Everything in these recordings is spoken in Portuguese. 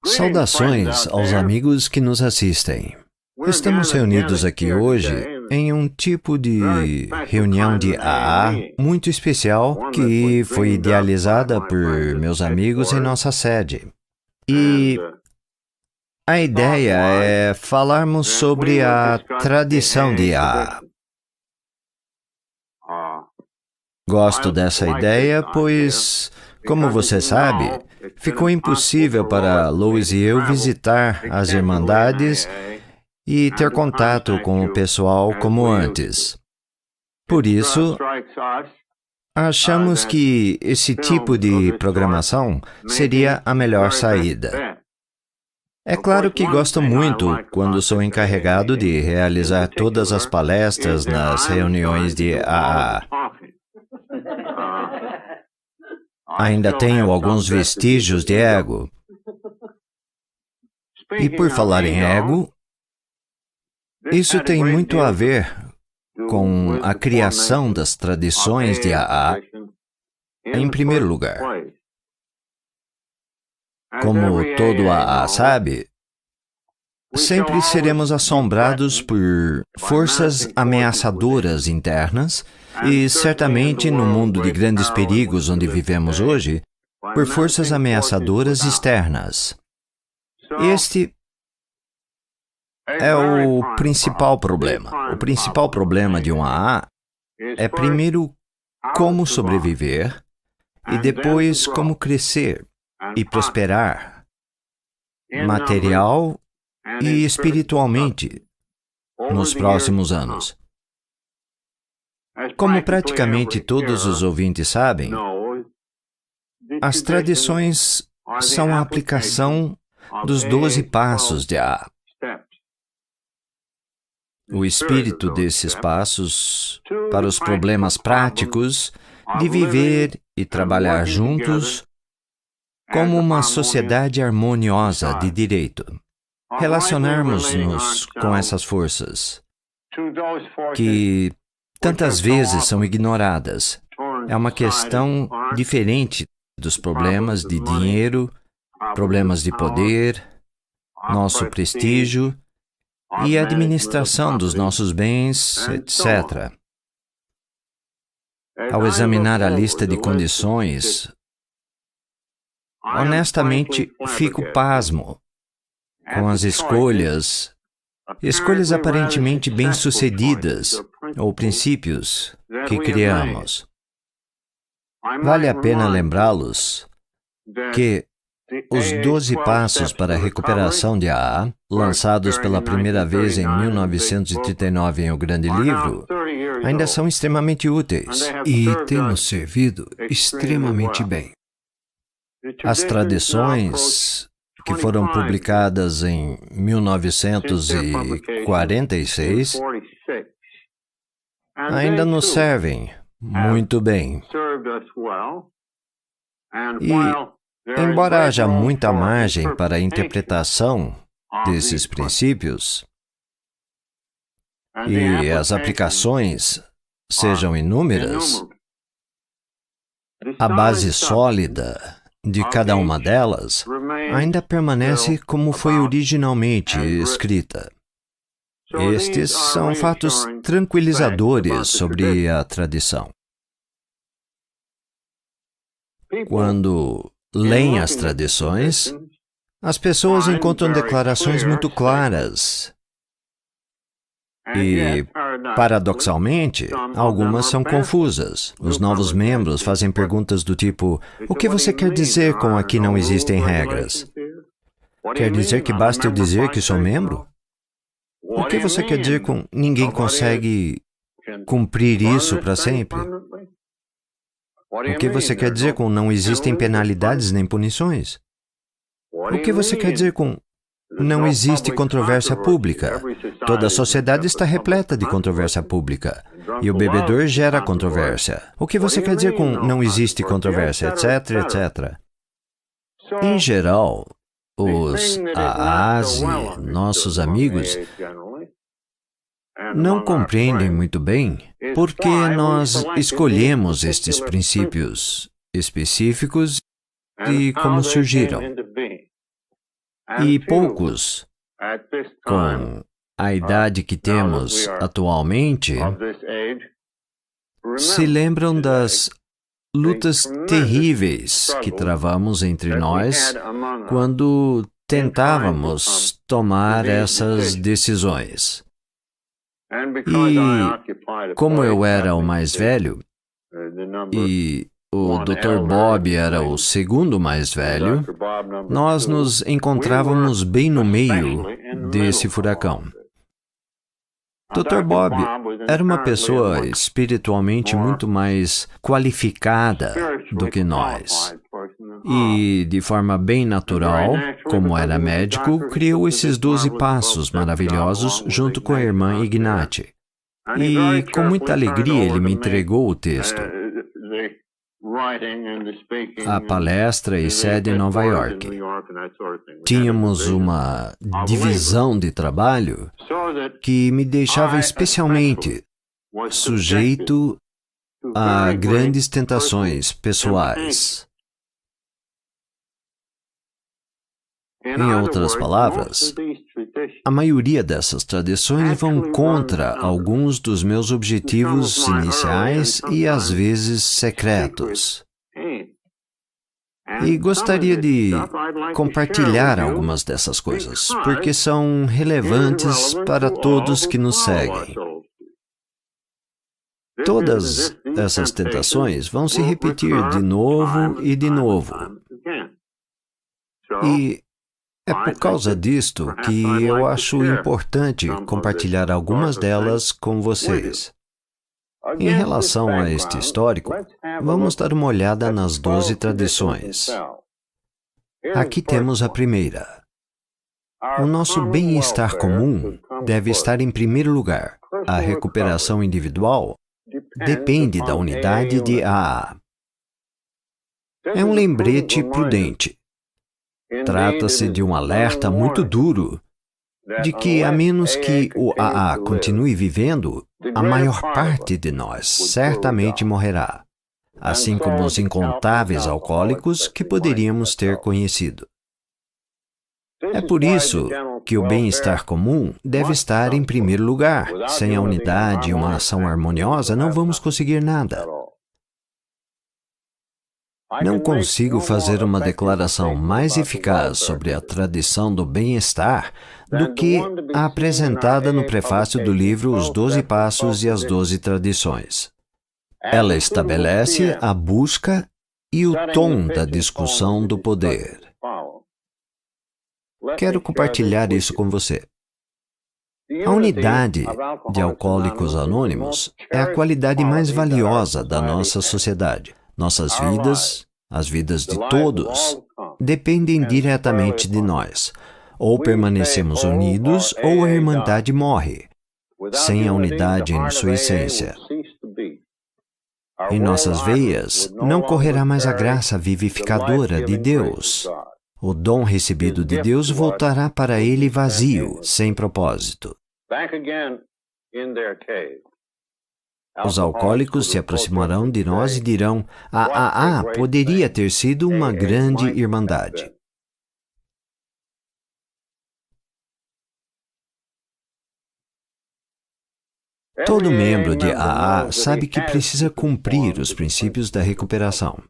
Saudações aos amigos que nos assistem. Estamos reunidos aqui hoje em um tipo de reunião de AA muito especial que foi idealizada por meus amigos em nossa sede. E a ideia é falarmos sobre a tradição de AA. Gosto dessa ideia, pois, como você sabe, ficou impossível para Lois e eu visitar as Irmandades e ter contato com o pessoal como antes. Por isso, achamos que esse tipo de programação seria a melhor saída. É claro que gosto muito quando sou encarregado de realizar todas as palestras nas reuniões de AA. Ainda tenho alguns vestígios de ego. E por falar em ego, isso tem muito a ver com a criação das tradições de AA, em primeiro lugar. Como todo AA sabe, sempre seremos assombrados por forças ameaçadoras internas e, certamente, no mundo de grandes perigos onde vivemos hoje, por forças ameaçadoras externas. Este é o principal problema. O principal problema de um AA é, primeiro, como sobreviver e, depois, como crescer e prosperar, material e espiritualmente, nos próximos anos. Como praticamente todos os ouvintes sabem, as tradições são a aplicação dos 12 passos de AA. O espírito desses passos para os problemas práticos de viver e trabalhar juntos como uma sociedade harmoniosa de direito. Relacionarmos-nos com essas forças, que tantas vezes são ignoradas, é uma questão diferente dos problemas de dinheiro, problemas de poder, nosso prestígio e administração dos nossos bens, etc. Ao examinar a lista de condições, honestamente, fico pasmo com as escolhas aparentemente bem-sucedidas ou princípios que criamos. Vale a pena lembrá-los que os 12 passos para a recuperação de AA, lançados pela primeira vez em 1939 em O Grande Livro, ainda são extremamente úteis e têm nos servido extremamente bem. As tradições que foram publicadas em 1946 ainda nos servem muito bem. E, embora haja muita margem para a interpretação desses princípios e as aplicações sejam inúmeras, a base sólida de cada uma delas ainda permanece como foi originalmente escrita. Estes são fatos tranquilizadores sobre a tradição. Quando leem as tradições, as pessoas encontram declarações muito claras. E, paradoxalmente, algumas são confusas. Os novos membros fazem perguntas do tipo: o que você quer dizer com aqui não existem regras? Quer dizer que basta eu dizer que sou membro? O que você quer dizer com ninguém consegue cumprir isso para sempre? O que você quer dizer com não existem penalidades nem punições? O que você quer dizer com não existe controvérsia pública? Toda a sociedade está repleta de controvérsia pública. E o bebedor gera controvérsia. O que você quer dizer com não existe controvérsia, etc, etc. Em geral, os AAs e nossos amigos não compreendem muito bem por que nós escolhemos estes princípios específicos e como surgiram. E poucos, com a idade que temos atualmente, se lembram das lutas terríveis que travamos entre nós quando tentávamos tomar essas decisões. E como eu era o mais velho e o Dr. Bob era o segundo mais velho, nós nos encontrávamos bem no meio desse furacão. Dr. Bob era uma pessoa espiritualmente muito mais qualificada do que nós. E, de forma bem natural, como era médico, criou esses 12 passos maravilhosos junto com a irmã Ignati. E, com muita alegria, ele me entregou o texto. A palestra e sede em Nova York. Tínhamos uma divisão de trabalho que me deixava especialmente sujeito a grandes tentações pessoais. Em outras palavras, a maioria dessas tradições vão contra alguns dos meus objetivos iniciais e às vezes secretos. E gostaria de compartilhar algumas dessas coisas, porque são relevantes para todos que nos seguem. Todas essas tentações vão se repetir de novo e de novo. E é por causa disto que eu acho importante compartilhar algumas delas com vocês. Em relação a este histórico, vamos dar uma olhada nas 12 tradições. Aqui temos a primeira. O nosso bem-estar comum deve estar em primeiro lugar. A recuperação individual depende da unidade de AA. É um lembrete prudente. Trata-se de um alerta muito duro de que, a menos que o AA continue vivendo, a maior parte de nós certamente morrerá, assim como os incontáveis alcoólicos que poderíamos ter conhecido. É por isso que o bem-estar comum deve estar em primeiro lugar. Sem a unidade e uma ação harmoniosa, não vamos conseguir nada. Não consigo fazer uma declaração mais eficaz sobre a tradição do bem-estar do que a apresentada no prefácio do livro Os 12 Passos e as 12 Tradições. Ela estabelece a busca e o tom da discussão do poder. Quero compartilhar isso com você. A unidade de Alcoólicos Anônimos é a qualidade mais valiosa da nossa sociedade. Nossas vidas, as vidas de todos, dependem diretamente de nós. Ou permanecemos unidos, ou a Irmandade morre, sem a unidade em sua essência. Em nossas veias, não correrá mais a graça vivificadora de Deus. O dom recebido de Deus voltará para ele vazio, sem propósito. Os alcoólicos se aproximarão de nós e dirão: a AA poderia ter sido uma grande irmandade. Todo membro de AA sabe que precisa cumprir os princípios da recuperação.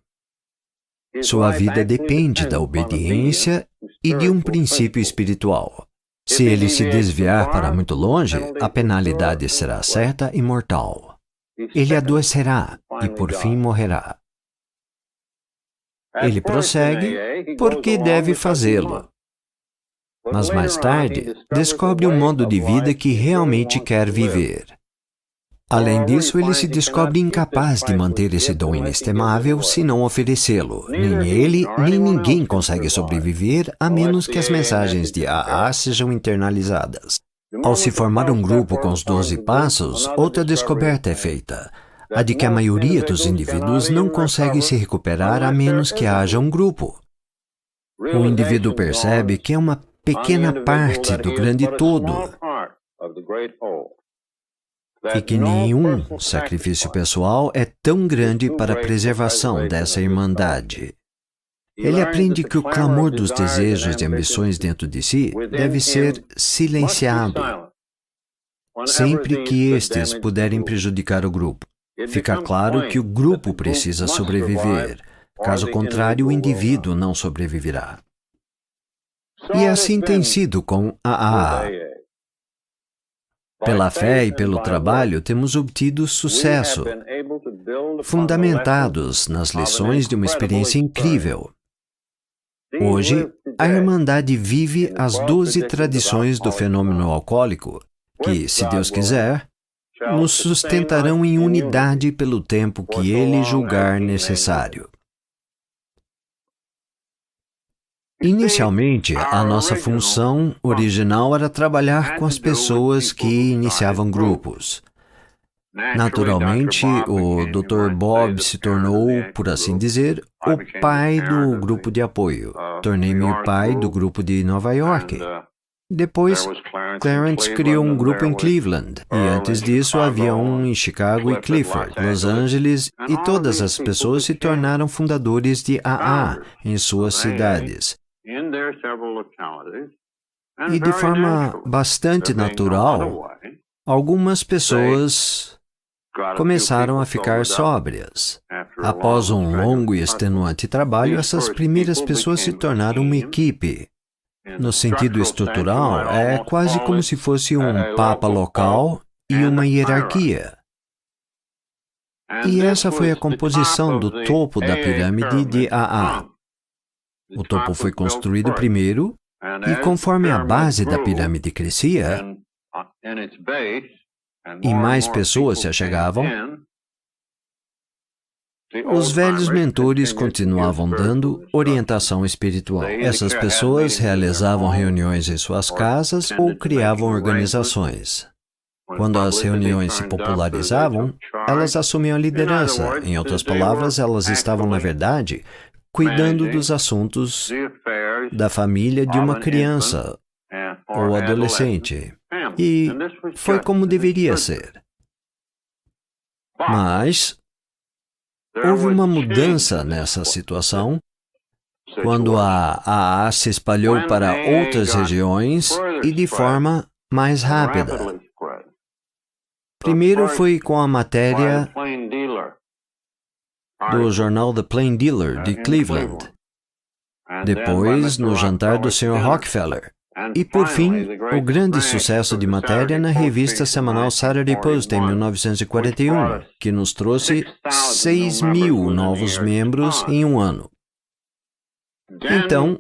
Sua vida depende da obediência e de um princípio espiritual. Se ele se desviar para muito longe, a penalidade será certa e mortal. Ele adoecerá e, por fim, morrerá. Ele prossegue porque deve fazê-lo. Mas mais tarde, descobre um modo de vida que realmente quer viver. Além disso, ele se descobre incapaz de manter esse dom inestimável se não oferecê-lo. Nem ele, nem ninguém consegue sobreviver a menos que as mensagens de AA sejam internalizadas. Ao se formar um grupo com os 12 passos, outra descoberta é feita. A de que a maioria dos indivíduos não consegue se recuperar a menos que haja um grupo. O indivíduo percebe que é uma pequena parte do grande todo e que nenhum sacrifício pessoal é tão grande para a preservação dessa irmandade. Ele aprende que o clamor dos desejos e ambições dentro de si deve ser silenciado sempre que estes puderem prejudicar o grupo. Fica claro que o grupo precisa sobreviver, caso contrário, o indivíduo não sobreviverá. E assim tem sido com a AA. Pela fé e pelo trabalho, temos obtido sucesso, fundamentados nas lições de uma experiência incrível. Hoje, a Irmandade vive as 12 tradições do fenômeno alcoólico, que, se Deus quiser, nos sustentarão em unidade pelo tempo que Ele julgar necessário. Inicialmente, a nossa função original era trabalhar com as pessoas que iniciavam grupos. Naturalmente, o Dr. Bob se tornou, por assim dizer, o pai do grupo de apoio. Tornei-me o pai do grupo de Nova York. Depois, Clarence criou um grupo em Cleveland, e antes disso havia um em Chicago e Clifford, Los Angeles, e todas as pessoas se tornaram fundadores de AA em suas cidades. E de forma bastante natural, algumas pessoas começaram a ficar sóbrias. Após um longo e extenuante trabalho, essas primeiras pessoas se tornaram uma equipe. No sentido estrutural, é quase como se fosse um papa local e uma hierarquia. E essa foi a composição do topo da pirâmide de AA. O topo foi construído primeiro, e conforme a base da pirâmide crescia, e mais pessoas se achegavam, os velhos mentores continuavam dando orientação espiritual. Essas pessoas realizavam reuniões em suas casas ou criavam organizações. Quando as reuniões se popularizavam, elas assumiam a liderança. Em outras palavras, elas estavam, na verdade, cuidando dos assuntos da família de uma criança ou adolescente. E foi como deveria ser. Mas houve uma mudança nessa situação quando a AA se espalhou para outras regiões e de forma mais rápida. Primeiro foi com a matéria do jornal The Plain Dealer de Cleveland, depois no jantar do Sr. Rockefeller, e por fim, o grande sucesso de matéria na revista semanal Saturday Post em 1941, que nos trouxe 6.000 novos membros em um ano. Então,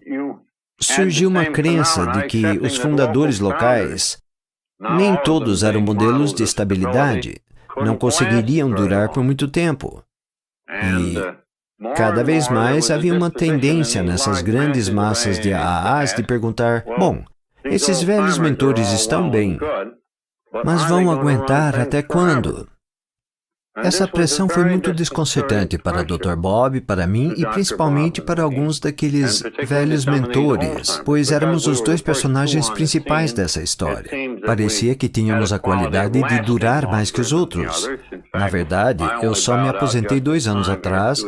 surgiu uma crença de que os fundadores locais, nem todos eram modelos de estabilidade, não conseguiriam durar por muito tempo. E cada vez mais havia uma tendência nessas grandes massas de AAs de perguntar: bom, esses velhos mentores estão bem, mas vão aguentar até quando? Essa pressão foi muito desconcertante para Dr. Bob, para mim e principalmente para alguns daqueles velhos mentores, pois éramos os dois personagens principais dessa história. Parecia que tínhamos a qualidade de durar mais que os outros. Na verdade, eu só me aposentei 2 anos atrás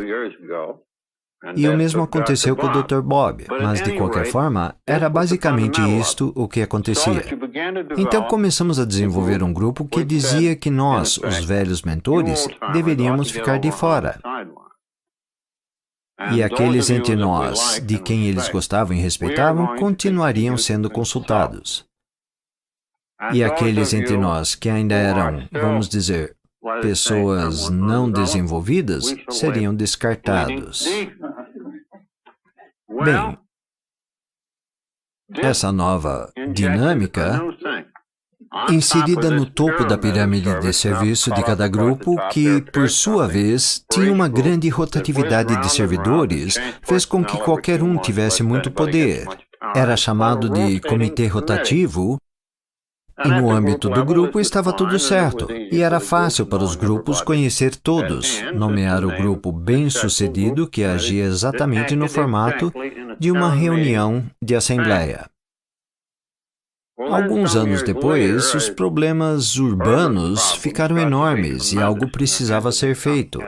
e o mesmo aconteceu com o Dr. Bob, mas de qualquer forma, era basicamente isto o que acontecia. Então começamos a desenvolver um grupo que dizia que nós, os velhos mentores, deveríamos ficar de fora. E aqueles entre nós, de quem eles gostavam e respeitavam, continuariam sendo consultados. E aqueles entre nós que ainda eram, vamos dizer, pessoas não desenvolvidas, seriam descartados. Bem, essa nova dinâmica, inserida no topo da pirâmide de serviço de cada grupo, que, por sua vez, tinha uma grande rotatividade de servidores, fez com que qualquer um tivesse muito poder. Era chamado de comitê rotativo, e no âmbito do grupo estava tudo certo, e era fácil para os grupos conhecer todos, nomear o grupo bem-sucedido que agia exatamente no formato de uma reunião de assembleia. Alguns anos depois, os problemas urbanos ficaram enormes e algo precisava ser feito.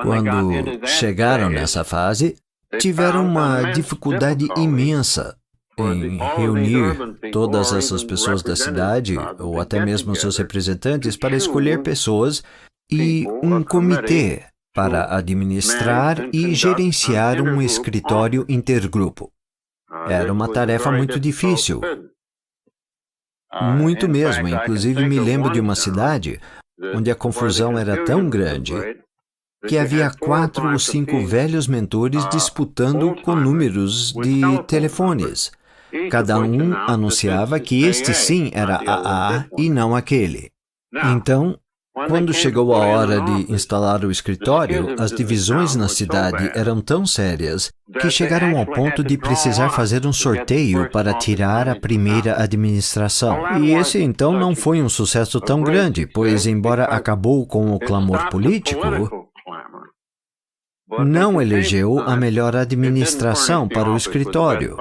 Quando chegaram nessa fase, tiveram uma dificuldade imensa em reunir todas essas pessoas da cidade, ou até mesmo seus representantes, para escolher pessoas e um comitê para administrar e gerenciar um escritório intergrupo. Era uma tarefa muito difícil. Muito mesmo. Inclusive, me lembro de uma cidade onde a confusão era tão grande que havia 4 ou 5 velhos mentores disputando com números de telefones. Cada um anunciava que este sim era AA e não aquele. Então, quando chegou a hora de instalar o escritório, as divisões na cidade eram tão sérias que chegaram ao ponto de precisar fazer um sorteio para tirar a primeira administração. E esse então não foi um sucesso tão grande, pois embora acabou com o clamor político, não elegeu a melhor administração para o escritório.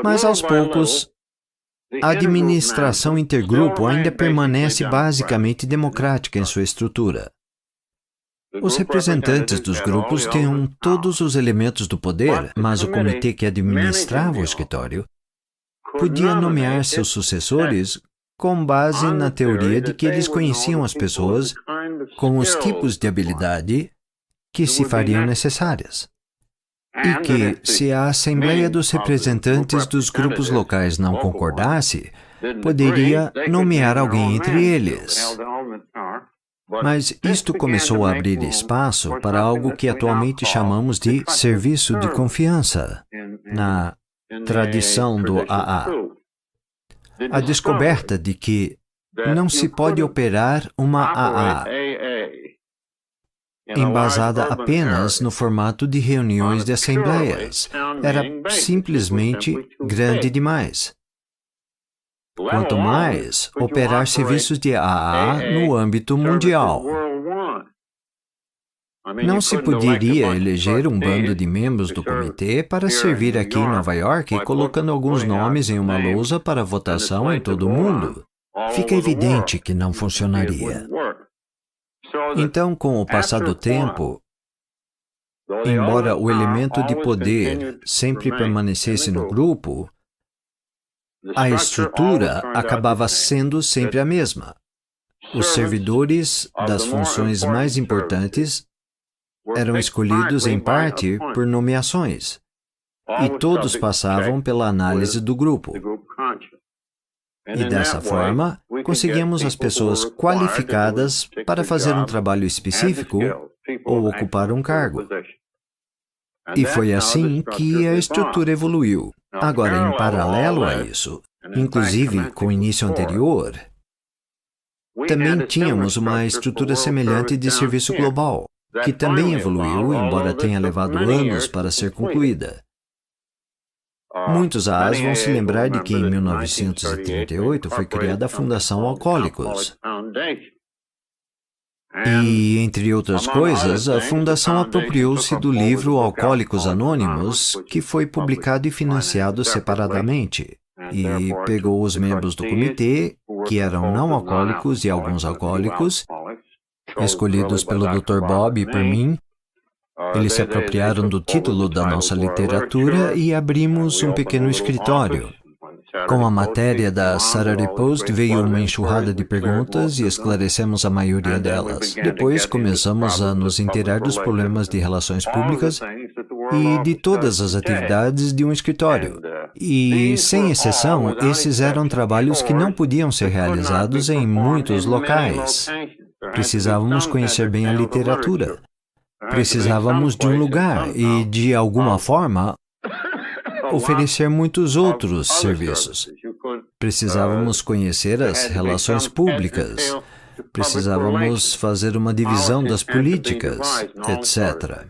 Mas aos poucos, a administração intergrupo ainda permanece basicamente democrática em sua estrutura. Os representantes dos grupos tinham todos os elementos do poder, mas o comitê que administrava o escritório podia nomear seus sucessores com base na teoria de que eles conheciam as pessoas com os tipos de habilidade que se fariam necessárias. E que, se a Assembleia dos Representantes dos grupos locais não concordasse, poderia nomear alguém entre eles. Mas isto começou a abrir espaço para algo que atualmente chamamos de serviço de confiança, na tradição do AA. A descoberta de que não se pode operar uma AA embasada apenas no formato de reuniões de assembleias. Era simplesmente grande demais. Quanto mais, operar serviços de AA no âmbito mundial. Não se poderia eleger um bando de membros do comitê para servir aqui em Nova York, colocando alguns nomes em uma lousa para votação em todo o mundo. Fica evidente que não funcionaria. Então, com o passar do tempo, embora o elemento de poder sempre permanecesse no grupo, a estrutura acabava sendo sempre a mesma. Os servidores das funções mais importantes eram escolhidos em parte por nomeações, e todos passavam pela análise do grupo. E dessa forma, conseguíamos as pessoas qualificadas para fazer um trabalho específico ou ocupar um cargo. E foi assim que a estrutura evoluiu. Agora, em paralelo a isso, inclusive com o início anterior, também tínhamos uma estrutura semelhante de serviço global, que também evoluiu, embora tenha levado anos para ser concluída. Muitos AAs vão se lembrar de que em 1938 foi criada a Fundação Alcoólicos. E, entre outras coisas, a Fundação apropriou-se do livro Alcoólicos Anônimos, que foi publicado e financiado separadamente, e pegou os membros do comitê, que eram não alcoólicos e alguns alcoólicos, escolhidos pelo Dr. Bob e por mim. Eles se apropriaram do título da nossa literatura e abrimos um pequeno escritório. Com a matéria da Saturday Post veio uma enxurrada de perguntas e esclarecemos a maioria delas. Depois começamos a nos inteirar dos problemas de relações públicas e de todas as atividades de um escritório. E, sem exceção, esses eram trabalhos que não podiam ser realizados em muitos locais. Precisávamos conhecer bem a literatura. Precisávamos de um lugar e, de alguma forma, oferecer muitos outros serviços. Precisávamos conhecer as relações públicas. Precisávamos fazer uma divisão das políticas, etc.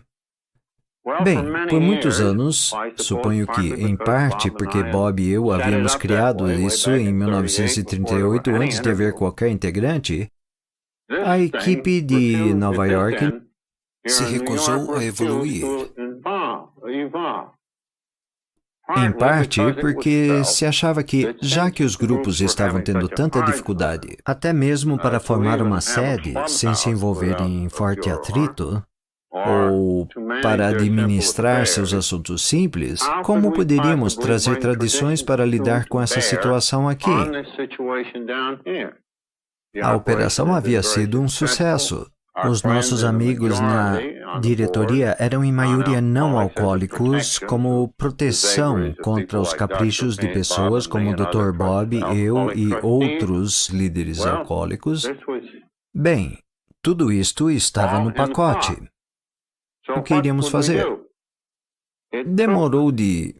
Bem, por muitos anos, suponho que, em parte, porque Bob e eu havíamos criado isso em 1938 antes de haver qualquer integrante, a equipe de Nova York se recusou a evoluir. Em parte porque se achava que, já que os grupos estavam tendo tanta dificuldade, até mesmo para formar uma sede sem se envolverem em forte atrito, ou para administrar seus assuntos simples, como poderíamos trazer tradições para lidar com essa situação aqui? A operação havia sido um sucesso. Os nossos amigos na diretoria eram em maioria não alcoólicos, como proteção contra os caprichos de pessoas como o Dr. Bob, eu e outros líderes alcoólicos. Bem, tudo isto estava no pacote. O que iríamos fazer? Demorou de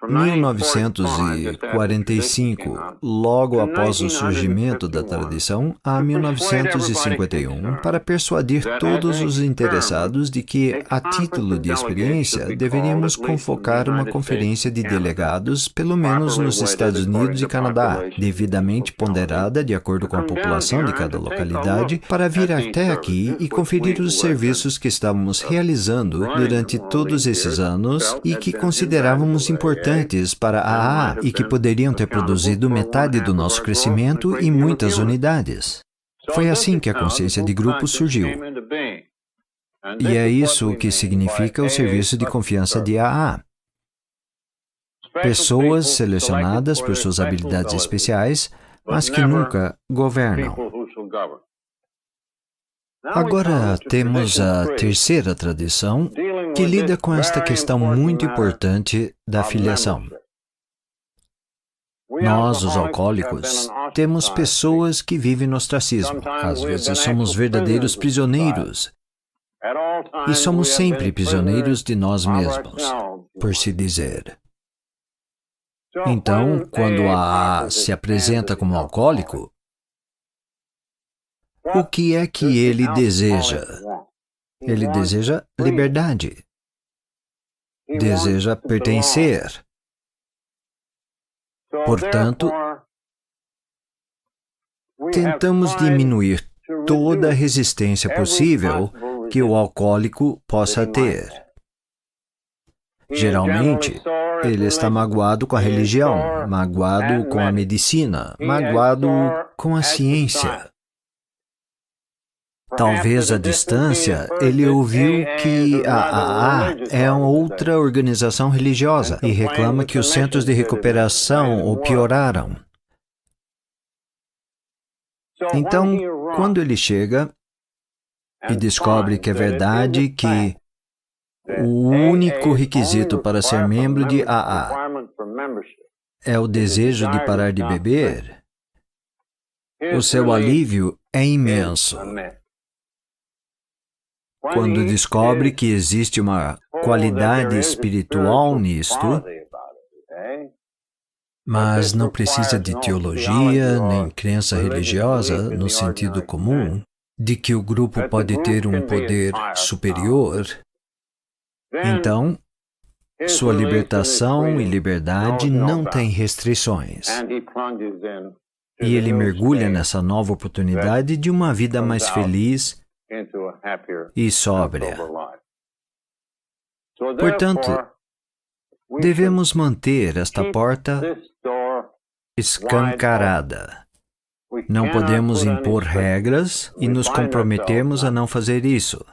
1945, logo após o surgimento da tradição, a 1951, para persuadir todos os interessados de que, a título de experiência, deveríamos convocar uma conferência de delegados, pelo menos nos Estados Unidos e Canadá, devidamente ponderada de acordo com a população de cada localidade, para vir até aqui e conferir os serviços que estávamos realizando durante todos esses anos e que considerávamos importantes para a AA e que poderiam ter produzido metade do nosso crescimento e muitas unidades. Foi assim que a consciência de grupo surgiu. E é isso o que significa o serviço de confiança de AA. Pessoas selecionadas por suas habilidades especiais, mas que nunca governam. Agora temos a terceira tradição, que lida com esta questão muito importante da filiação. Nós, os alcoólicos, temos pessoas que vivem no ostracismo. Às vezes somos verdadeiros prisioneiros. E somos sempre prisioneiros de nós mesmos, por se dizer. Então, quando a AA se apresenta como alcoólico, o que é que ele deseja? Ele deseja liberdade. Deseja pertencer. Portanto, tentamos diminuir toda a resistência possível que o alcoólico possa ter. Geralmente, ele está magoado com a religião, magoado com a medicina, magoado com a ciência. Talvez à distância, ele ouviu que a AA é uma outra organização religiosa e reclama que os centros de recuperação o pioraram. Então, quando ele chega e descobre que é verdade que o único requisito para ser membro de AA é o desejo de parar de beber, o seu alívio é imenso. Quando descobre que existe uma qualidade espiritual nisto, mas não precisa de teologia nem crença religiosa no sentido comum, de que o grupo pode ter um poder superior, então, sua libertação e liberdade não têm restrições. E ele mergulha nessa nova oportunidade de uma vida mais feliz e sóbria. Portanto, devemos manter esta porta escancarada. Não podemos impor regras e nos comprometemos a não fazer isso.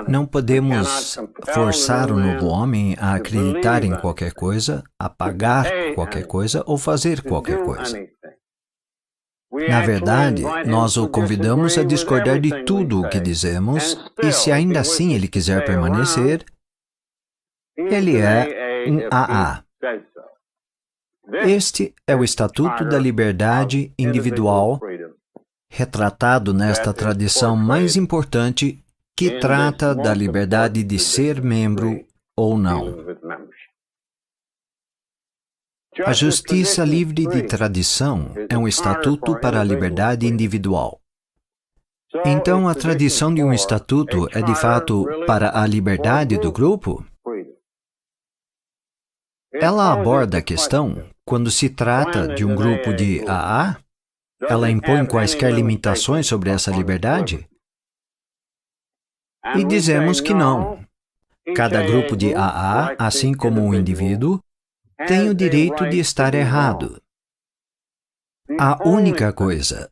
Não podemos forçar o novo homem a acreditar em qualquer coisa, a pagar qualquer coisa ou fazer qualquer coisa. Na verdade, nós o convidamos a discordar de tudo o que dizemos, e se ainda assim ele quiser permanecer, ele é um AA. Este é o Estatuto da Liberdade Individual, retratado nesta tradição mais importante que trata da liberdade de ser membro ou não. A justiça livre de tradição é um estatuto para a liberdade individual. Então, a tradição de um estatuto é de fato para a liberdade do grupo? Ela aborda a questão quando se trata de um grupo de AA? Ela impõe quaisquer limitações sobre essa liberdade? E dizemos que não. Cada grupo de AA, assim como um indivíduo, têm o direito de estar errado. A única coisa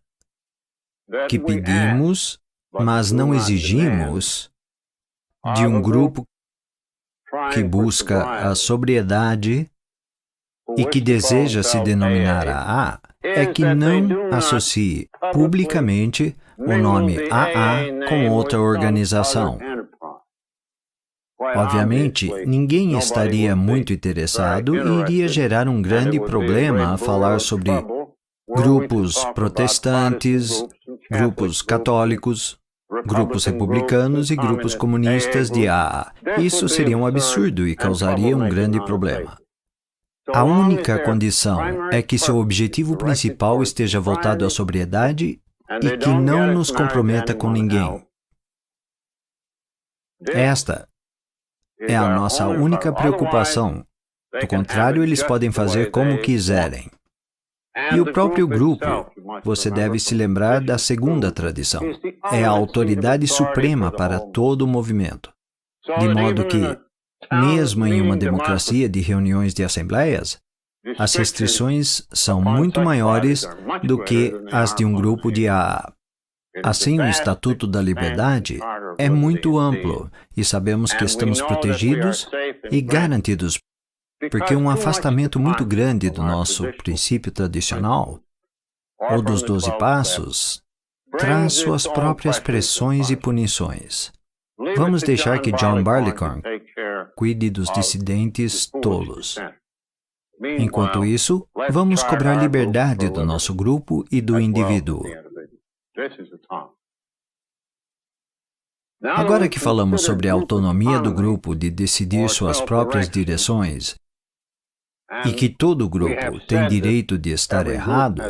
que pedimos, mas não exigimos, de um grupo que busca a sobriedade e que deseja se denominar AA, é que não associe publicamente o nome AA com outra organização. Obviamente, ninguém estaria muito interessado e iria gerar um grande problema a falar sobre grupos protestantes, grupos católicos, grupos republicanos e grupos comunistas de AA. Isso seria um absurdo e causaria um grande problema. A única condição é que seu objetivo principal esteja voltado à sobriedade e que não nos comprometa com ninguém. Esta é a nossa única preocupação. Do contrário, eles podem fazer como quiserem. E o próprio grupo, você deve se lembrar da segunda tradição, é a autoridade suprema para todo o movimento. De modo que, mesmo em uma democracia de reuniões de assembleias, as restrições são muito maiores do que as de um grupo de AA. Assim, o Estatuto da Liberdade é muito amplo e sabemos que estamos protegidos e garantidos, porque um afastamento muito grande do nosso princípio tradicional, ou dos 12 passos, traz suas próprias pressões e punições. Vamos deixar que John Barleycorn cuide dos dissidentes tolos. Enquanto isso, vamos cobrar liberdade do nosso grupo e do indivíduo. Agora que falamos sobre a autonomia do grupo de decidir suas próprias direções e que todo grupo tem direito de estar errado,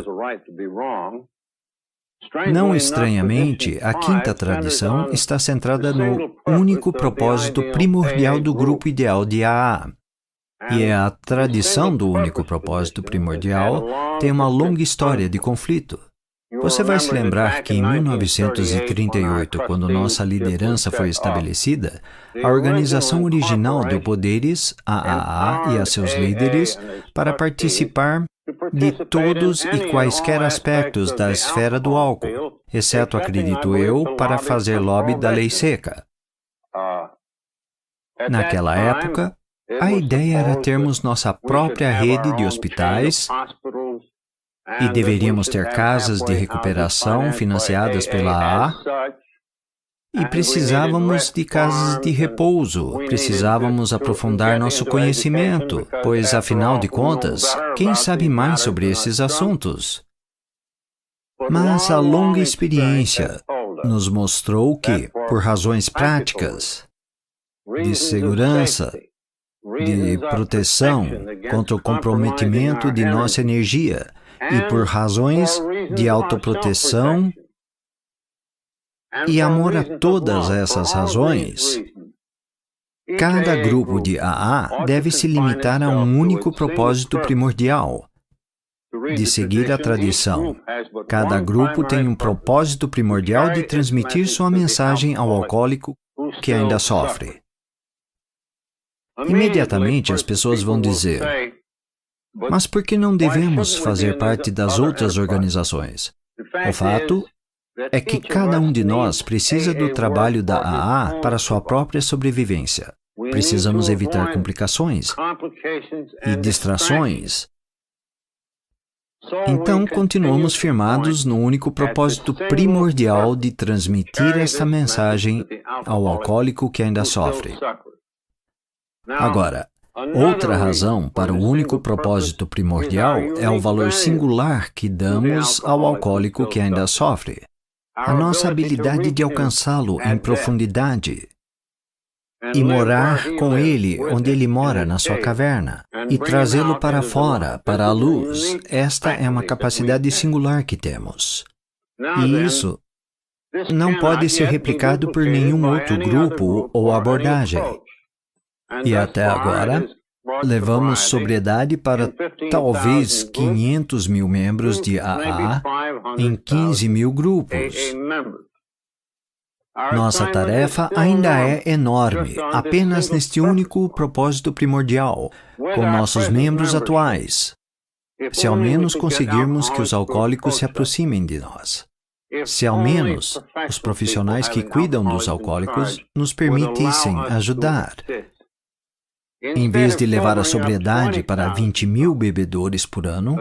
não estranhamente, a quinta tradição está centrada no único propósito primordial do grupo ideal de AA. E a tradição do único propósito primordial tem uma longa história de conflito. Você vai se lembrar que em 1938, quando nossa liderança foi estabelecida, a organização original deu poderes à AA e a seus líderes para participar de todos e quaisquer aspectos da esfera do álcool, exceto, acredito eu, para fazer lobby da lei seca. Naquela época, a ideia era termos nossa própria rede de hospitais e deveríamos ter casas de recuperação financiadas pela AA e precisávamos de casas de repouso, precisávamos aprofundar nosso conhecimento, pois, afinal de contas, quem sabe mais sobre esses assuntos? Mas a longa experiência nos mostrou que, por razões práticas, de segurança, de proteção contra o comprometimento de nossa energia e por razões de autoproteção e amor a todas essas razões, cada grupo de AA deve se limitar a um único propósito primordial, de seguir a tradição. Cada grupo tem um propósito primordial de transmitir sua mensagem ao alcoólico que ainda sofre. Imediatamente as pessoas vão dizer: mas por que não devemos fazer parte das outras organizações? O fato é que cada um de nós precisa do trabalho da AA para sua própria sobrevivência. Precisamos evitar complicações e distrações. Então, continuamos firmados no único propósito primordial de transmitir esta mensagem ao alcoólico que ainda sofre. Agora, outra razão para o único propósito primordial é o valor singular que damos ao alcoólico que ainda sofre. A nossa habilidade de alcançá-lo em profundidade e morar com ele onde ele mora na sua caverna e trazê-lo para fora, para a luz, esta é uma capacidade singular que temos. E isso não pode ser replicado por nenhum outro grupo ou abordagem. E até agora, levamos sobriedade para talvez 500 mil membros de AA em 15 mil grupos. Nossa tarefa ainda é enorme, apenas neste único propósito primordial, com nossos membros atuais. Se ao menos conseguirmos que os alcoólicos se aproximem de nós. Se ao menos os profissionais que cuidam dos alcoólicos nos permitissem ajudar. Em vez de levar a sobriedade para 20.000 bebedores por ano,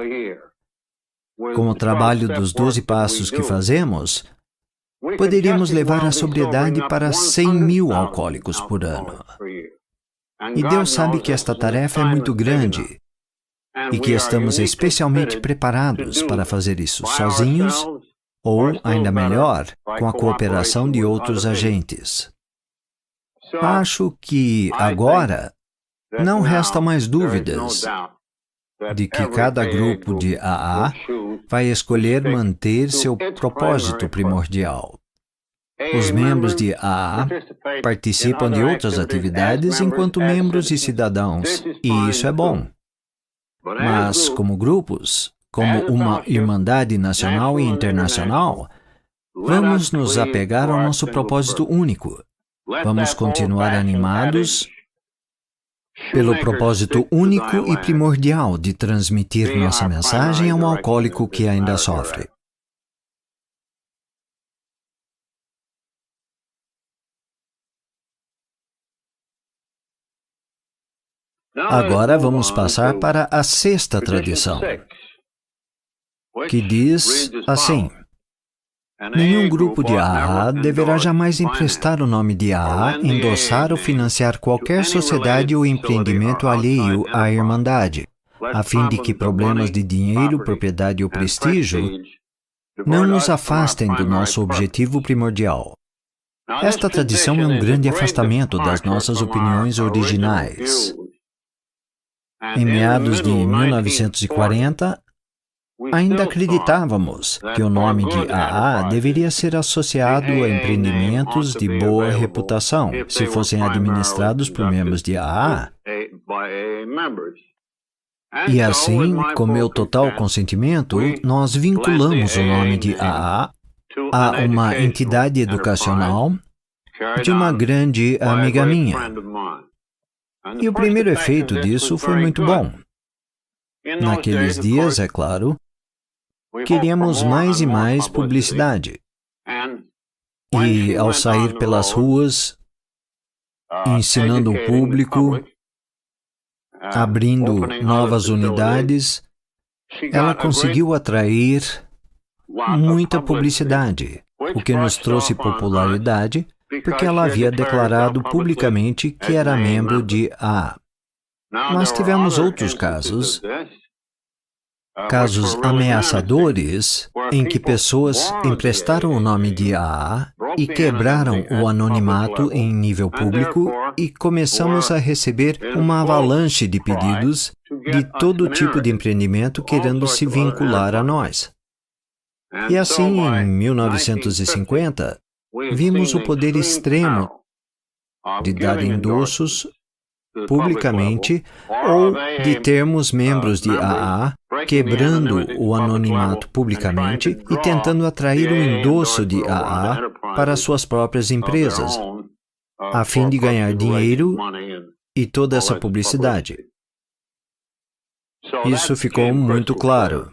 com o trabalho dos 12 passos que fazemos, poderíamos levar a sobriedade para 100.000 alcoólicos por ano. E Deus sabe que esta tarefa é muito grande e que estamos especialmente preparados para fazer isso sozinhos ou, ainda melhor, com a cooperação de outros agentes. Acho que agora não restam mais dúvidas de que cada grupo de AA vai escolher manter seu propósito primordial. Os membros de AA participam de outras atividades enquanto membros e cidadãos, e isso é bom. Mas, como grupos, como uma irmandade nacional e internacional, vamos nos apegar ao nosso propósito único. Vamos continuar animados pelo propósito único e primordial de transmitir nossa mensagem a um alcoólico que ainda sofre. Agora vamos passar para a sexta tradição, que diz assim: nenhum grupo de AA deverá jamais emprestar o nome de AA, endossar ou financiar qualquer sociedade ou empreendimento alheio à Irmandade, a fim de que problemas de dinheiro, propriedade ou prestígio não nos afastem do nosso objetivo primordial. Esta tradição é um grande afastamento das nossas opiniões originais. Em meados de 1940, ainda acreditávamos que o nome de AA deveria ser associado a empreendimentos de boa reputação, se fossem administrados por membros de AA. E assim, com meu total consentimento, nós vinculamos o nome de AA a uma entidade educacional de uma grande amiga minha. E o primeiro efeito disso foi muito bom. Naqueles dias, é claro, queríamos mais e mais publicidade. E ao sair pelas ruas, ensinando o público, abrindo novas unidades, ela conseguiu atrair muita publicidade, o que nos trouxe popularidade, porque ela havia declarado publicamente que era membro de AA. Mas tivemos outros casos ameaçadores, em que pessoas emprestaram o nome de AA e quebraram o anonimato em nível público, e começamos a receber uma avalanche de pedidos de todo tipo de empreendimento querendo se vincular a nós. E assim, em 1950, vimos o poder extremo de dar endossos publicamente ou de termos membros de AA quebrando o anonimato publicamente e tentando atrair o endosso de AA para suas próprias empresas, a fim de ganhar dinheiro e toda essa publicidade. Isso ficou muito claro.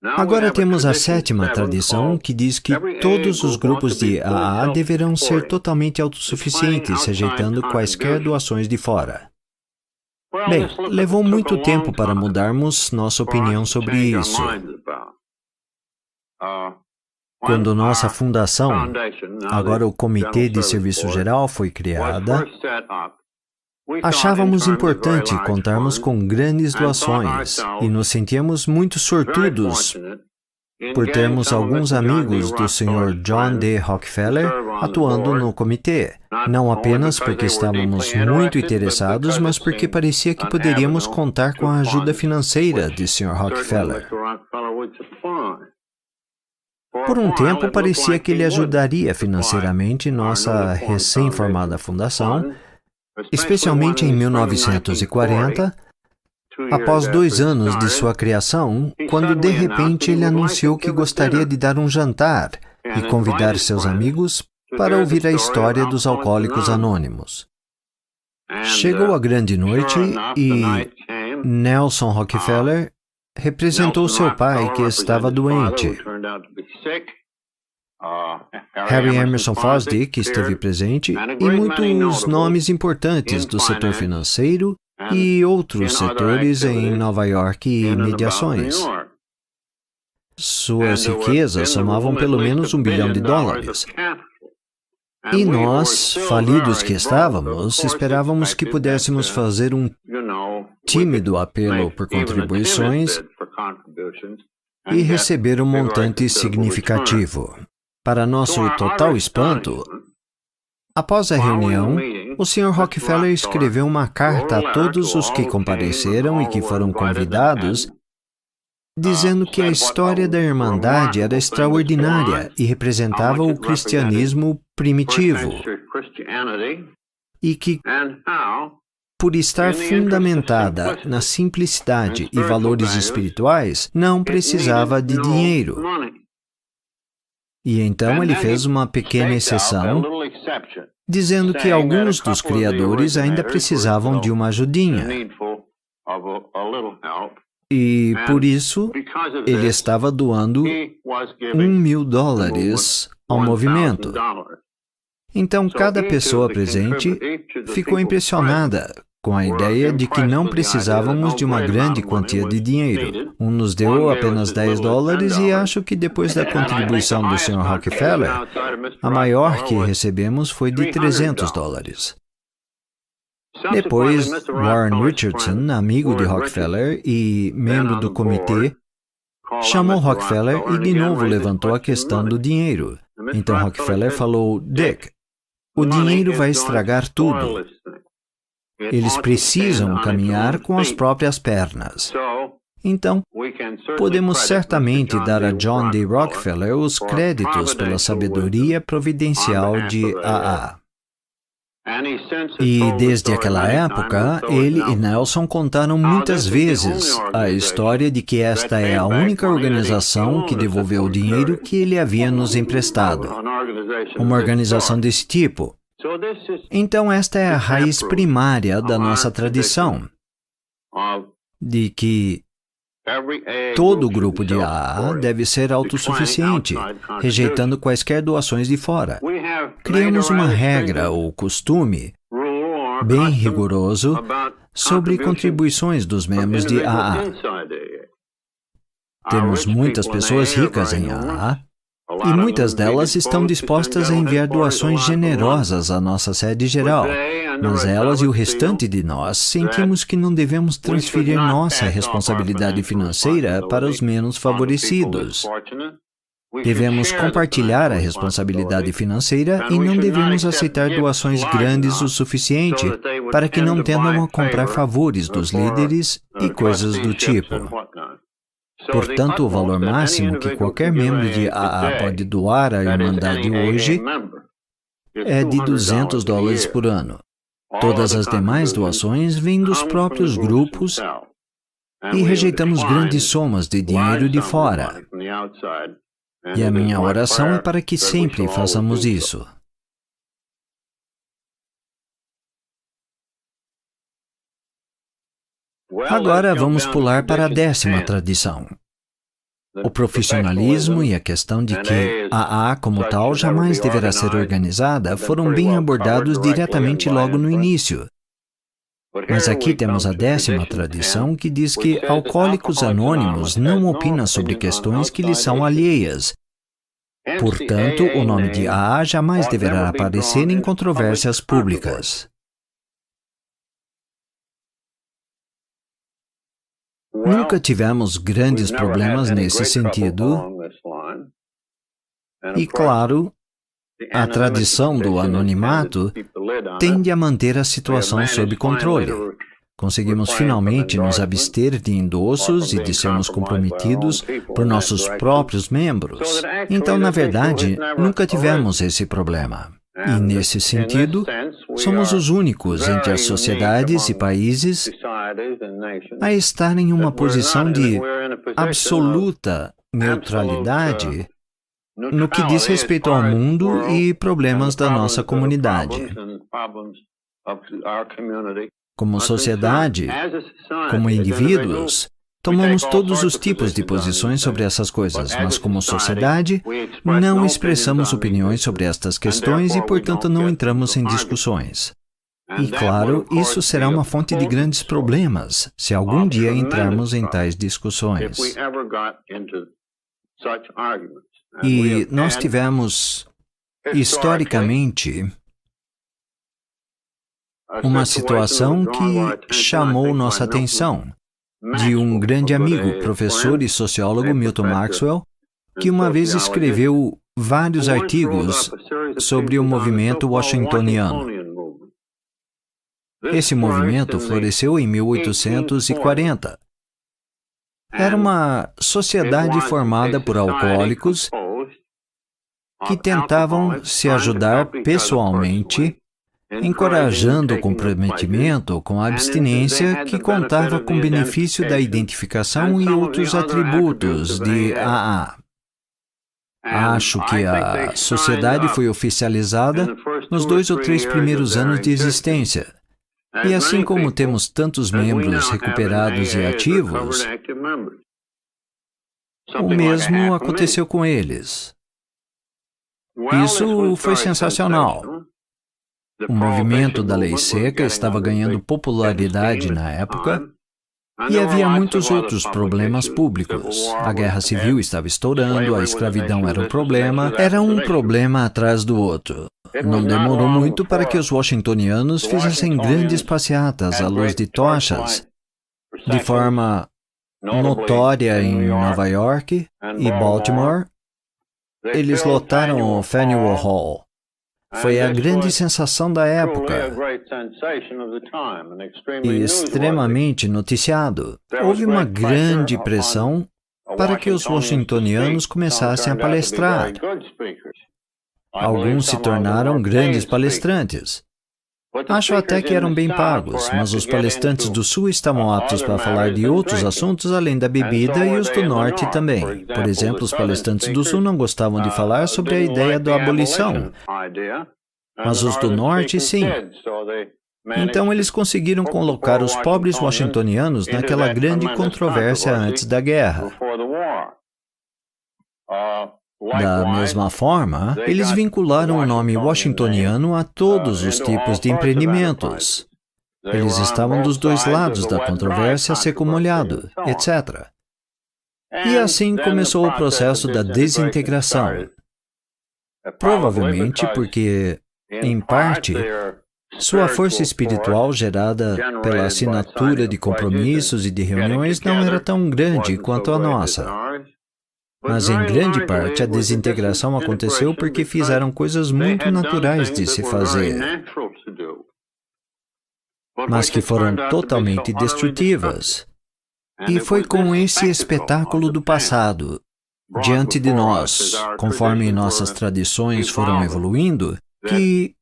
Agora temos a sétima tradição, que diz que todos os grupos de AA deverão ser totalmente autossuficientes, rejeitando quaisquer doações de fora. Bem, levou muito tempo para mudarmos nossa opinião sobre isso. Quando nossa fundação, agora o Comitê de Serviço Geral, foi criada, achávamos importante contarmos com grandes doações e nos sentíamos muito sortudos por termos alguns amigos do Sr. John D. Rockefeller atuando no comitê, não apenas porque estávamos muito interessados, mas porque parecia que poderíamos contar com a ajuda financeira de Sr. Rockefeller. Por um tempo, parecia que ele ajudaria financeiramente nossa recém-formada fundação, especialmente em 1940, após 2 anos de sua criação, quando de repente ele anunciou que gostaria de dar um jantar e convidar seus amigos para ouvir a história dos Alcoólicos Anônimos. Chegou a grande noite e Nelson Rockefeller representou seu pai, que estava doente. Harry Emerson Fosdick esteve presente e muitos nomes importantes do setor financeiro e outros setores em Nova York e imediações. Suas riquezas somavam pelo menos $1 bilhão. E nós, falidos que estávamos, esperávamos que pudéssemos fazer um tímido apelo por contribuições e receber um montante significativo. Para nosso total espanto, após a reunião, o Sr. Rockefeller escreveu uma carta a todos os que compareceram e que foram convidados, dizendo que a história da Irmandade era extraordinária e representava o cristianismo primitivo, e que, por estar fundamentada na simplicidade e valores espirituais, não precisava de dinheiro. E então ele fez uma pequena exceção, dizendo que alguns dos criadores ainda precisavam de uma ajudinha. E, por isso, ele estava doando $1.000 ao movimento. Então, cada pessoa presente ficou impressionada com a ideia de que não precisávamos de uma grande quantia de dinheiro. Um nos deu apenas $10 e acho que depois da contribuição do Sr. Rockefeller, a maior que recebemos foi de $300. Depois, Warren Richardson, amigo de Rockefeller e membro do comitê, chamou Rockefeller e de novo levantou a questão do dinheiro. Então Rockefeller falou: Dick, o dinheiro vai estragar tudo. Eles precisam caminhar com as próprias pernas. Então, podemos certamente dar a John D. Rockefeller os créditos pela sabedoria providencial de AA. E desde aquela época, ele e Nelson contaram muitas vezes a história de que esta é a única organização que devolveu o dinheiro que ele havia nos emprestado. Uma organização desse tipo. Então, esta é a raiz primária da nossa tradição, de que todo grupo de AA deve ser autossuficiente, rejeitando quaisquer doações de fora. Criamos uma regra ou costume bem rigoroso sobre contribuições dos membros de AA. Temos muitas pessoas ricas em AA, e muitas delas estão dispostas a enviar doações generosas à nossa sede geral, mas elas e o restante de nós sentimos que não devemos transferir nossa responsabilidade financeira para os menos favorecidos. Devemos compartilhar a responsabilidade financeira e não devemos aceitar doações grandes o suficiente para que não tendam a comprar favores dos líderes e coisas do tipo. Portanto, o valor máximo que qualquer membro de AA pode doar à Irmandade hoje é de $200 por ano. Todas as demais doações vêm dos próprios grupos e rejeitamos grandes somas de dinheiro de fora. E a minha oração é para que sempre façamos isso. Agora vamos pular para a 10ª tradição. O profissionalismo e a questão de que a AA como tal jamais deverá ser organizada foram bem abordados diretamente logo no início. Mas aqui temos a 10ª tradição que diz que Alcoólicos Anônimos não opinam sobre questões que lhes são alheias. Portanto, o nome de AA jamais deverá aparecer em controvérsias públicas. Nunca tivemos grandes problemas nesse sentido. E, claro, a tradição do anonimato tende a manter a situação sob controle. Conseguimos finalmente nos abster de endossos e de sermos comprometidos por nossos próprios membros. Então, na verdade, nunca tivemos esse problema. E, nesse sentido, somos os únicos entre as sociedades e países a estar em uma posição de absoluta neutralidade no que diz respeito ao mundo e problemas da nossa comunidade. Como sociedade, como indivíduos, tomamos todos os tipos de posições sobre essas coisas, mas como sociedade, não expressamos opiniões sobre estas questões e, portanto, não entramos em discussões. E, claro, isso será uma fonte de grandes problemas se algum dia entrarmos em tais discussões. E nós tivemos, historicamente, uma situação que chamou nossa atenção, de um grande amigo, professor e sociólogo Milton Maxwell, que uma vez escreveu vários artigos sobre o movimento washingtoniano. Esse movimento floresceu em 1840. Era uma sociedade formada por alcoólicos que tentavam se ajudar pessoalmente, encorajando o comprometimento com a abstinência que contava com o benefício da identificação e outros atributos de AA. Acho que a sociedade foi oficializada nos 2 ou 3 primeiros anos de existência. E assim como temos tantos membros recuperados e ativos, o mesmo aconteceu com eles. Isso foi sensacional. O movimento da lei seca estava ganhando popularidade na época e havia muitos outros problemas públicos. A guerra civil estava estourando, a escravidão era um problema atrás do outro. Não demorou muito para que os washingtonianos fizessem grandes passeatas à luz de tochas, de forma notória em Nova York e Baltimore. Eles lotaram o Faneuil Hall. Foi a grande sensação da época e extremamente noticiado. Houve uma grande pressão para que os washingtonianos começassem a palestrar. Alguns se tornaram grandes palestrantes. Acho até que eram bem pagos, mas os palestrantes do Sul estavam aptos para falar de outros assuntos além da bebida e os do Norte também. Por exemplo, os palestrantes do Sul não gostavam de falar sobre a ideia da abolição, mas os do Norte, sim. Então, eles conseguiram colocar os pobres washingtonianos naquela grande controvérsia antes da guerra. Da mesma forma, eles vincularam o nome washingtoniano a todos os tipos de empreendimentos. Eles estavam dos dois lados da controvérsia seco molhado, etc. E assim começou o processo da desintegração. Provavelmente porque, em parte, sua força espiritual gerada pela assinatura de compromissos e de reuniões não era tão grande quanto a nossa. Mas, em grande parte, a desintegração aconteceu porque fizeram coisas muito naturais de se fazer, mas que foram totalmente destrutivas. E foi com esse espetáculo do passado, diante de nós, conforme nossas tradições foram evoluindo, que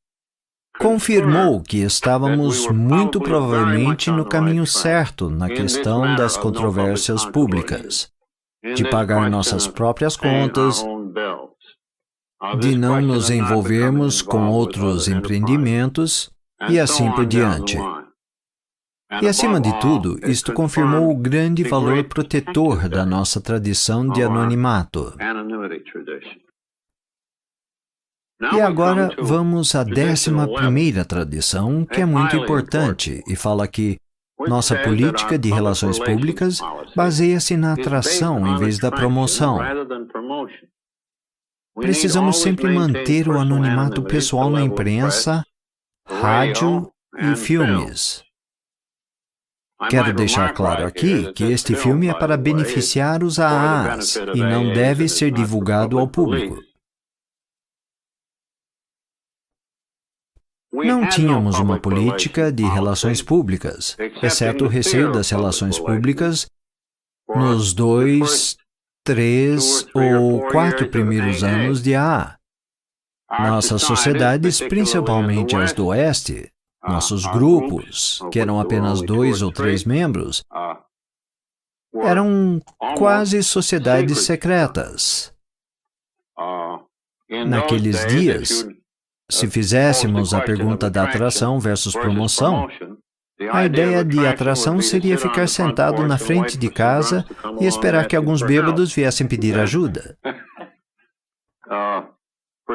confirmou que estávamos muito provavelmente no caminho certo na questão das controvérsias públicas, de pagar nossas próprias contas, de não nos envolvermos com outros empreendimentos e assim por diante. E, acima de tudo, isto confirmou o grande valor protetor da nossa tradição de anonimato. E agora vamos à 11ª tradição, que é muito importante e fala que nossa política de relações públicas baseia-se na atração em vez da promoção. Precisamos sempre manter o anonimato pessoal na imprensa, rádio e filmes. Quero deixar claro aqui que este filme é para beneficiar os AAs e não deve ser divulgado ao público. Não tínhamos uma política de relações públicas, exceto o receio das relações públicas nos 2, 3 ou 4 primeiros anos de AA. Nossas sociedades, principalmente as do Oeste, nossos grupos, que eram apenas 2 ou 3 membros, eram quase sociedades secretas. Naqueles dias, se fizéssemos a pergunta da atração versus promoção, a ideia de atração seria ficar sentado na frente de casa e esperar que alguns bêbados viessem pedir ajuda.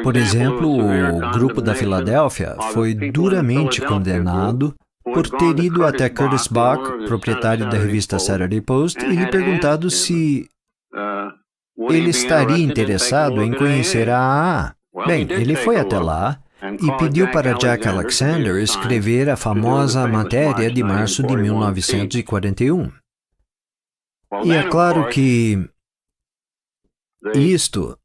Por exemplo, o grupo da Filadélfia foi duramente condenado por ter ido até Curtis Bach, proprietário da revista Saturday Post, e lhe perguntado se ele estaria interessado em conhecer a AA. Bem, ele foi até lá e pediu para Jack Alexander escrever a famosa matéria de março de 1941. E é claro que isto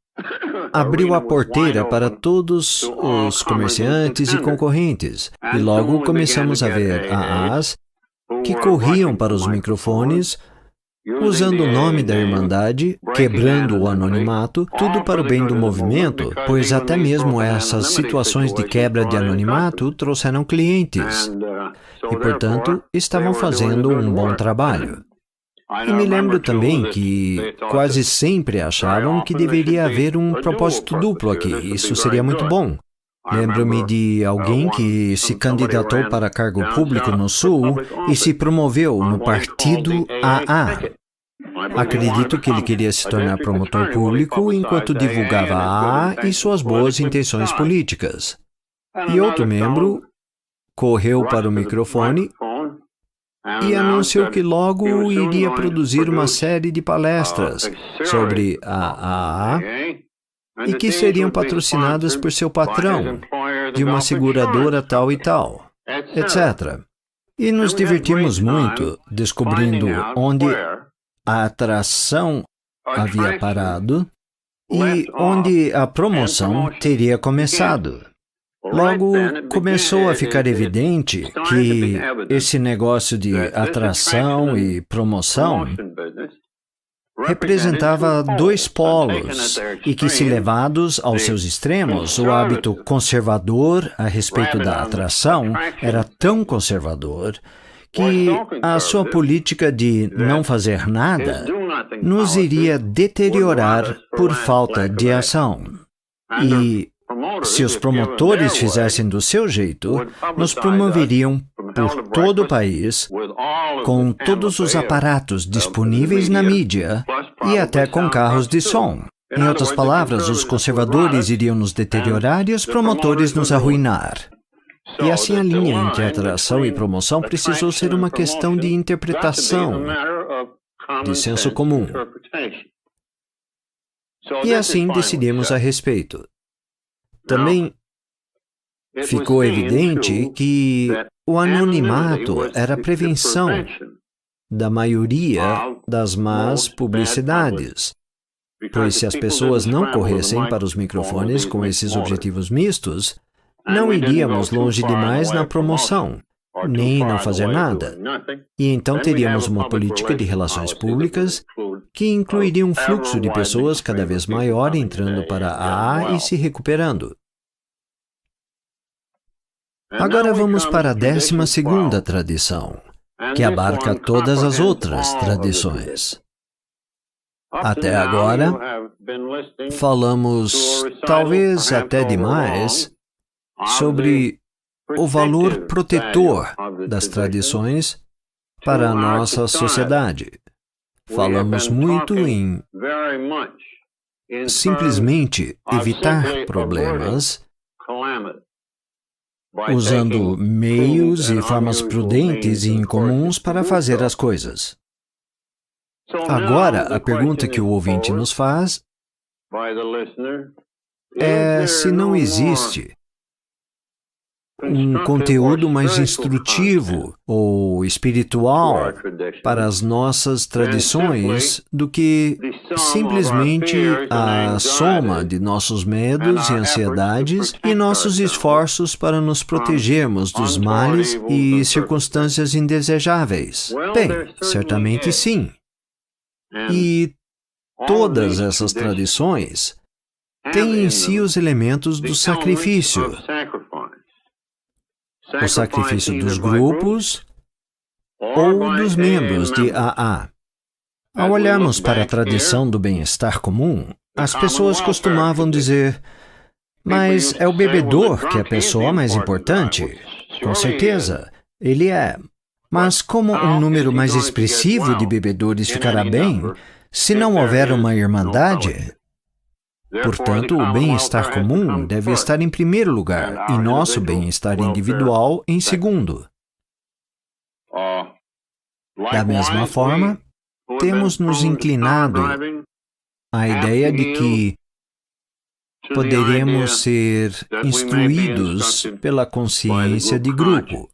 abriu a porteira para todos os comerciantes e concorrentes, e logo começamos a ver AAs que corriam para os microfones, usando o nome da Irmandade, quebrando o anonimato, tudo para o bem do movimento, pois até mesmo essas situações de quebra de anonimato trouxeram clientes, e, portanto, estavam fazendo um bom trabalho. E me lembro também que quase sempre achavam que deveria haver um propósito duplo aqui, isso seria muito bom. Lembro-me de alguém que se candidatou para cargo público no Sul e se promoveu no partido AA. Acredito que ele queria se tornar promotor público enquanto divulgava a AA e suas boas intenções políticas. E outro membro correu para o microfone e anunciou que logo iria produzir uma série de palestras sobre a AA e que seriam patrocinadas por seu patrão, de uma seguradora tal e tal, etc. E nos divertimos muito descobrindo onde a atração havia parado e onde a promoção teria começado. Logo, começou a ficar evidente que esse negócio de atração e promoção representava dois polos e que, se levados aos seus extremos, o hábito conservador a respeito da atração era tão conservador que a sua política de não fazer nada nos iria deteriorar por falta de ação. E se os promotores fizessem do seu jeito, nos promoveriam por todo o país, com todos os aparatos disponíveis na mídia e até com carros de som. Em outras palavras, os conservadores iriam nos deteriorar e os promotores nos arruinar. E assim a linha entre atração e promoção precisou ser uma questão de interpretação, de senso comum. E assim decidimos a respeito. Também ficou evidente que o anonimato era a prevenção da maioria das más publicidades, pois se as pessoas não corressem para os microfones com esses objetivos mistos, não iríamos longe demais na promoção, nem não fazer nada. E então teríamos uma política de relações públicas que incluiria um fluxo de pessoas cada vez maior entrando para a AA e se recuperando. Agora vamos para a 12ª tradição, que abarca todas as outras tradições. Até agora, falamos, talvez até demais, sobre o valor protetor das tradições para a nossa sociedade. Falamos muito em simplesmente evitar problemas, usando meios e formas prudentes e incomuns para fazer as coisas. Agora, a pergunta que o ouvinte nos faz é se não existe um conteúdo mais instrutivo ou espiritual para as nossas tradições do que simplesmente a soma de nossos medos e ansiedades e nossos esforços para nos protegermos dos males e circunstâncias indesejáveis. Bem, certamente sim. E todas essas tradições têm em si os elementos do sacrifício. O sacrifício dos grupos ou dos membros de AA. Ao olharmos para a tradição do bem-estar comum, as pessoas costumavam dizer: mas é o bebedor que é a pessoa mais importante. Com certeza, ele é. Mas como um número mais expressivo de bebedores ficará bem, se não houver uma irmandade? Portanto, o bem-estar comum deve estar em primeiro lugar e nosso bem-estar individual em segundo. Da mesma forma, temos nos inclinado à ideia de que poderemos ser instruídos pela consciência de grupo.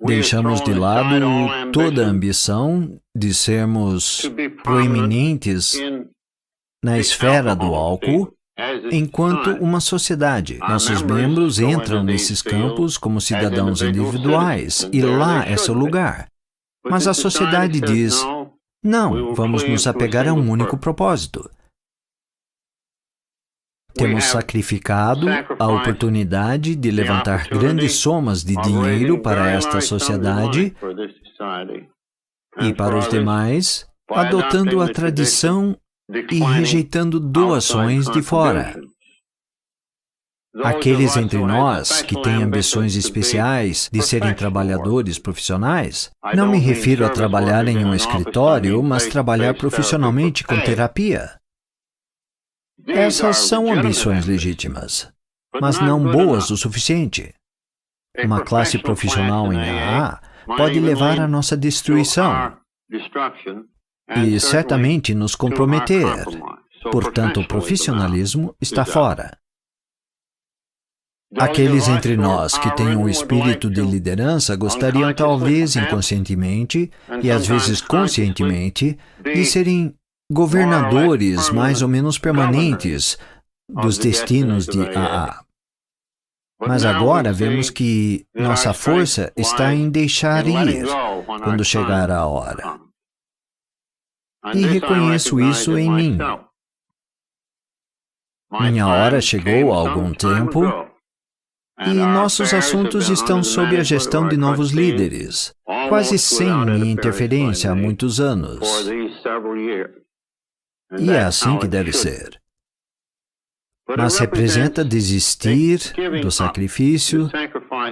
Deixamos de lado toda a ambição de sermos proeminentes na esfera do álcool, enquanto uma sociedade. Nossos membros entram nesses campos como cidadãos individuais, e lá é seu lugar. Mas a sociedade diz: não, vamos nos apegar a um único propósito. Temos sacrificado a oportunidade de levantar grandes somas de dinheiro para esta sociedade e para os demais, adotando a tradição e rejeitando doações de fora. Aqueles entre nós que têm ambições especiais de serem trabalhadores profissionais, não me refiro a trabalhar em um escritório, mas trabalhar profissionalmente com terapia. Essas são ambições legítimas, mas não boas o suficiente. Uma classe profissional em AA pode levar à nossa destruição e certamente nos comprometer. Portanto, o profissionalismo está fora. Aqueles entre nós que têm um espírito de liderança gostariam talvez inconscientemente e às vezes conscientemente de serem governadores mais ou menos permanentes dos destinos de AA. Mas agora vemos que nossa força está em deixar ir quando chegar a hora. E reconheço isso em mim. Minha hora chegou há algum tempo e nossos assuntos estão sob a gestão de novos líderes, quase sem minha interferência há muitos anos. E é assim que deve ser. Mas representa desistir do sacrifício,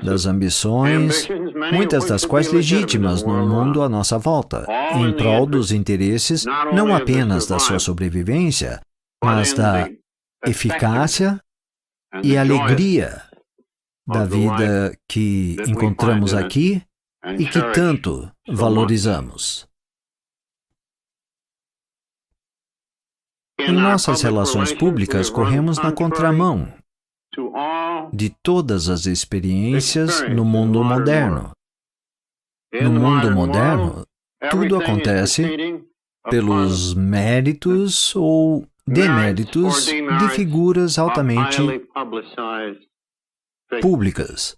das ambições, muitas das quais legítimas no mundo à nossa volta, em prol dos interesses não apenas da sua sobrevivência, mas da eficácia e alegria da vida que encontramos aqui e que tanto valorizamos. Em nossas relações públicas, corremos na contramão de todas as experiências no mundo moderno. No mundo moderno, tudo acontece pelos méritos ou deméritos de figuras altamente públicas.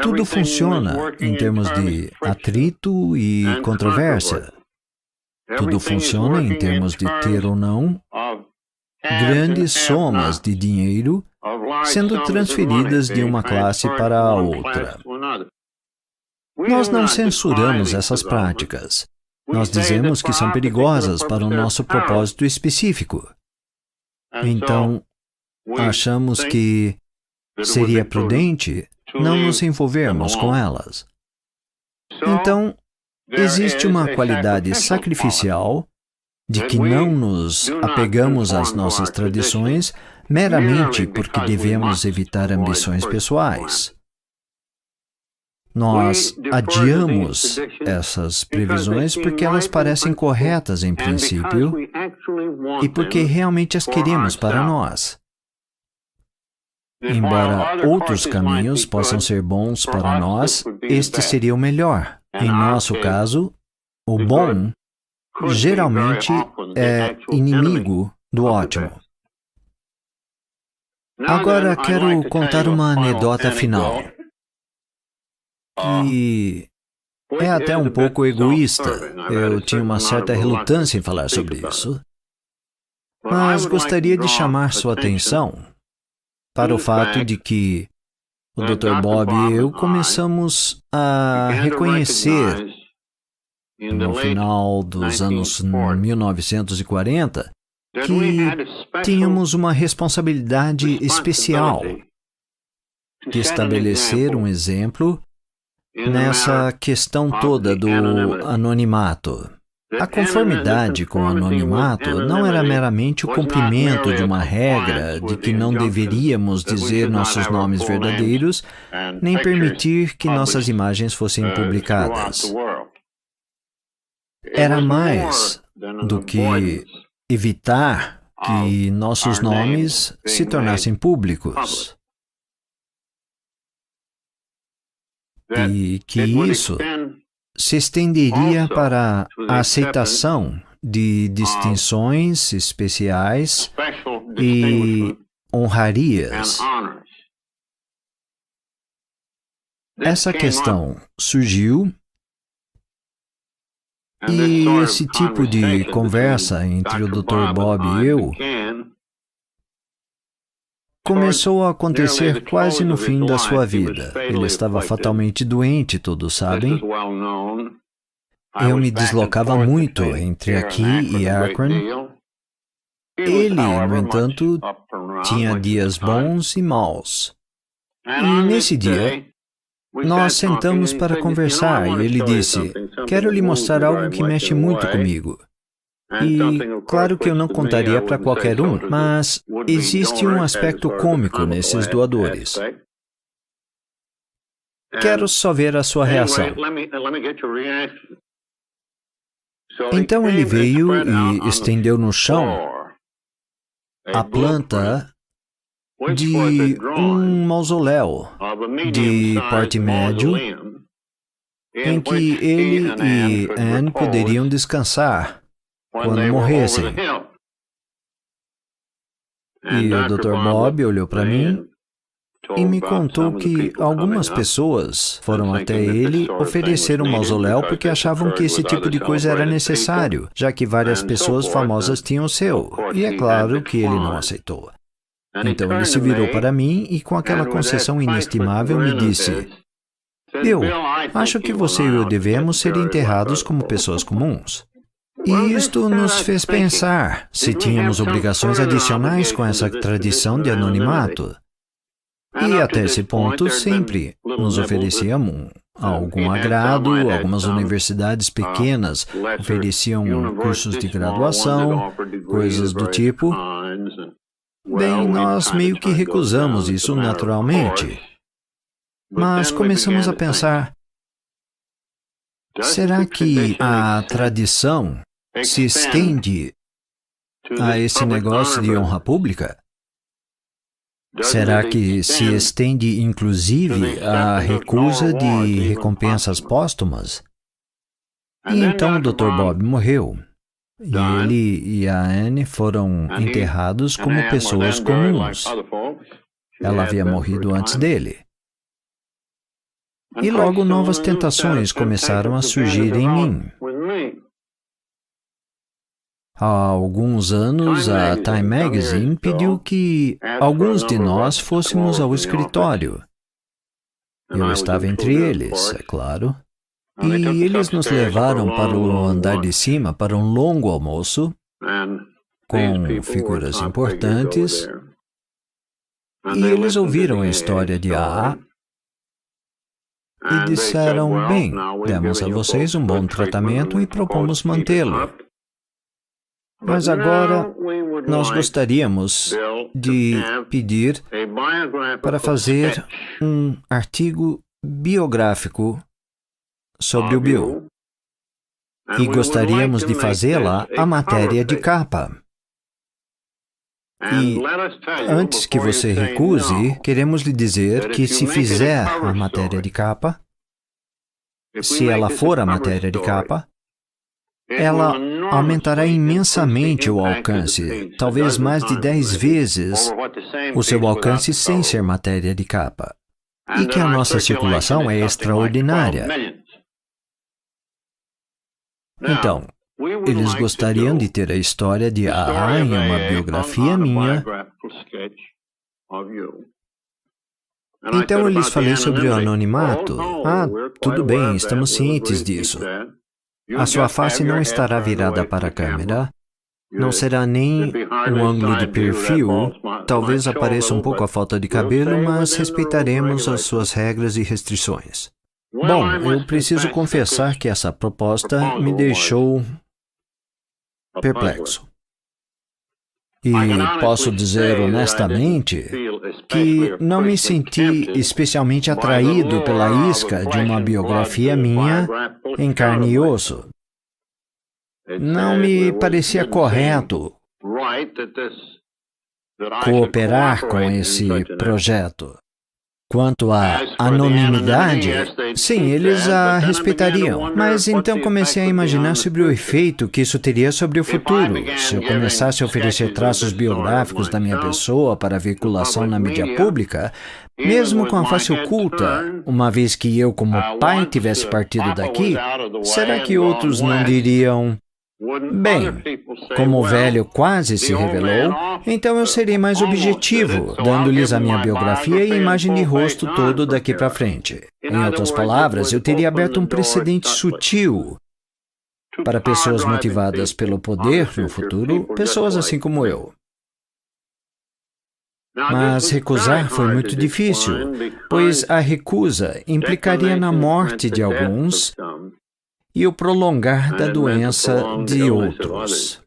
Tudo funciona em termos de atrito e controvérsia. Tudo funciona em termos de ter ou não grandes somas de dinheiro sendo transferidas de uma classe para a outra. Nós não censuramos essas práticas. Nós dizemos que são perigosas para o nosso propósito específico. Então, achamos que seria prudente não nos envolvermos com elas. Então, existe uma qualidade sacrificial de que não nos apegamos às nossas tradições meramente porque devemos evitar ambições pessoais. Nós adiamos essas previsões porque elas parecem corretas em princípio e porque realmente as queremos para nós. Embora outros caminhos possam ser bons para nós, este seria o melhor. Em nosso caso, o bom geralmente é inimigo do ótimo. Agora quero contar uma anedota final, que é até um pouco egoísta. Eu tinha uma certa relutância em falar sobre isso, mas gostaria de chamar sua atenção para o fato de que o Dr. Bob e eu começamos a reconhecer, no final dos anos 1940, que tínhamos uma responsabilidade especial de estabelecer um exemplo nessa questão toda do anonimato. A conformidade com o anonimato não era meramente o cumprimento de uma regra de que não deveríamos dizer nossos nomes verdadeiros, nem permitir que nossas imagens fossem publicadas. Era mais do que evitar que nossos nomes se tornassem públicos. E que isso se estenderia para a aceitação de distinções especiais e honrarias. Essa questão surgiu e esse tipo de conversa entre o Dr. Bob e eu começou a acontecer quase no fim da sua vida. Ele estava fatalmente doente, todos sabem. Eu me deslocava muito entre aqui e Akron. Ele, no entanto, tinha dias bons e maus. E nesse dia, nós sentamos para conversar e ele disse: "Quero lhe mostrar algo que mexe muito comigo." E claro que eu não contaria para qualquer um, mas existe um aspecto cômico nesses doadores. Quero só ver a sua reação. Então ele veio e estendeu no chão a planta de um mausoléu de porte médio em que ele e Anne poderiam descansar quando morressem. E o Dr. Bob olhou para mim e me contou que algumas pessoas foram até ele oferecer um mausoléu porque achavam que esse tipo de coisa era necessário, já que várias pessoas famosas tinham o seu. E é claro que ele não aceitou. Então ele se virou para mim e com aquela concessão inestimável me disse: "Bill, acho que você e eu devemos ser enterrados como pessoas comuns." E isto nos fez pensar se tínhamos obrigações adicionais com essa tradição de anonimato. E até esse ponto sempre nos ofereciam algum agrado, algumas universidades pequenas ofereciam cursos de graduação, coisas do tipo. Bem, nós meio que recusamos isso naturalmente. Mas começamos a pensar: será que a tradição se estende a esse negócio de honra pública? Será que se estende inclusive à recusa de recompensas póstumas? E então o Dr. Bob morreu. E ele e a Anne foram enterrados como pessoas comuns. Ela havia morrido antes dele. E logo novas tentações começaram a surgir em mim. Há alguns anos, a Time Magazine pediu que alguns de nós fôssemos ao escritório. Eu estava entre eles, é claro. E eles nos levaram para o andar de cima para um longo almoço com figuras importantes. E eles ouviram a história de AA e disseram: "Bem, demos a vocês um bom tratamento e propomos mantê-lo. Mas agora nós gostaríamos de pedir para fazer um artigo biográfico sobre o Bill. E gostaríamos de fazê-la a matéria de capa. E antes que você recuse, queremos lhe dizer que se fizer a matéria de capa, se ela for a matéria de capa, ela aumentará imensamente o alcance, talvez mais de 10 vezes o seu alcance sem ser matéria de capa. E que a nossa circulação é extraordinária. Então, eles gostariam de ter a história de AA em uma biografia minha. Então eu lhes falei sobre o anonimato. Ah, tudo bem, estamos cientes disso. A sua face não estará virada para a câmera. Não será nem um ângulo de perfil, talvez apareça um pouco a falta de cabelo, mas respeitaremos as suas regras e restrições. Bom, eu preciso confessar que essa proposta me deixou perplexo. E posso dizer honestamente que não me senti especialmente atraído pela isca de uma biografia minha em carne e osso. Não me parecia correto cooperar com esse projeto. Quanto à anonimidade, sim, eles a respeitariam. Mas então comecei a imaginar sobre o efeito que isso teria sobre o futuro. Se eu começasse a oferecer traços biográficos da minha pessoa para veiculação na mídia pública, mesmo com a face oculta, uma vez que eu como pai tivesse partido daqui, será que outros não diriam: bem, como o velho quase se revelou, então eu serei mais objetivo, dando-lhes a minha biografia e imagem de rosto todo daqui para frente. Em outras palavras, eu teria aberto um precedente sutil para pessoas motivadas pelo poder no futuro, pessoas assim como eu. Mas recusar foi muito difícil, pois a recusa implicaria na morte de alguns e o prolongar da doença de outros.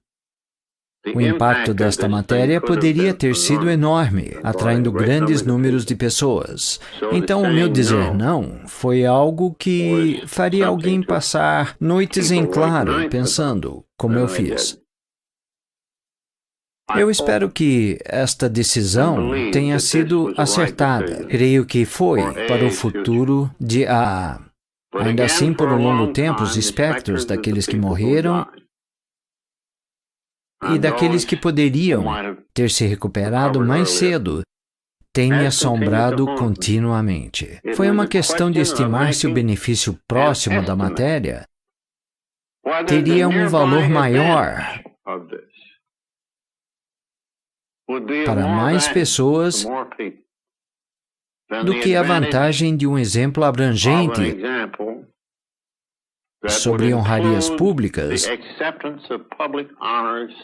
O impacto desta matéria poderia ter sido enorme, atraindo grandes números de pessoas. Então, o meu dizer não foi algo que faria alguém passar noites em claro, pensando, como eu fiz. Eu espero que esta decisão tenha sido acertada. Creio que foi para o futuro de AA. Ainda assim, por um longo tempo, os espectros daqueles que morreram e daqueles que poderiam ter se recuperado mais cedo têm me assombrado continuamente. Foi uma questão de estimar se o benefício próximo da matéria teria um valor maior para mais pessoas do que a vantagem de um exemplo abrangente sobre honrarias públicas,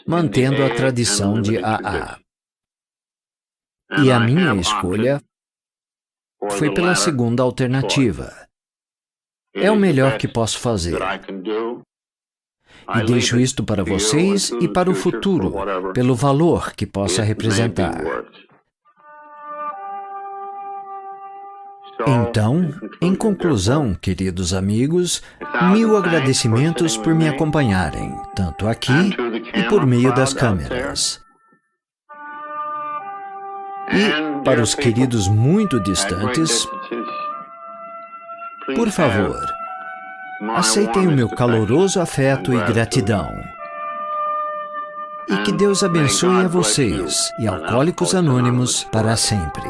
mantendo a tradição de AA. E a minha escolha foi pela segunda alternativa. É o melhor que posso fazer. E deixo isto para vocês e para o futuro, pelo valor que possa representar. Então, em conclusão, queridos amigos, 1000 agradecimentos por me acompanharem, tanto aqui e por meio das câmeras. E, para os queridos muito distantes, por favor, aceitem o meu caloroso afeto e gratidão. E que Deus abençoe a vocês e Alcoólicos Anônimos para sempre.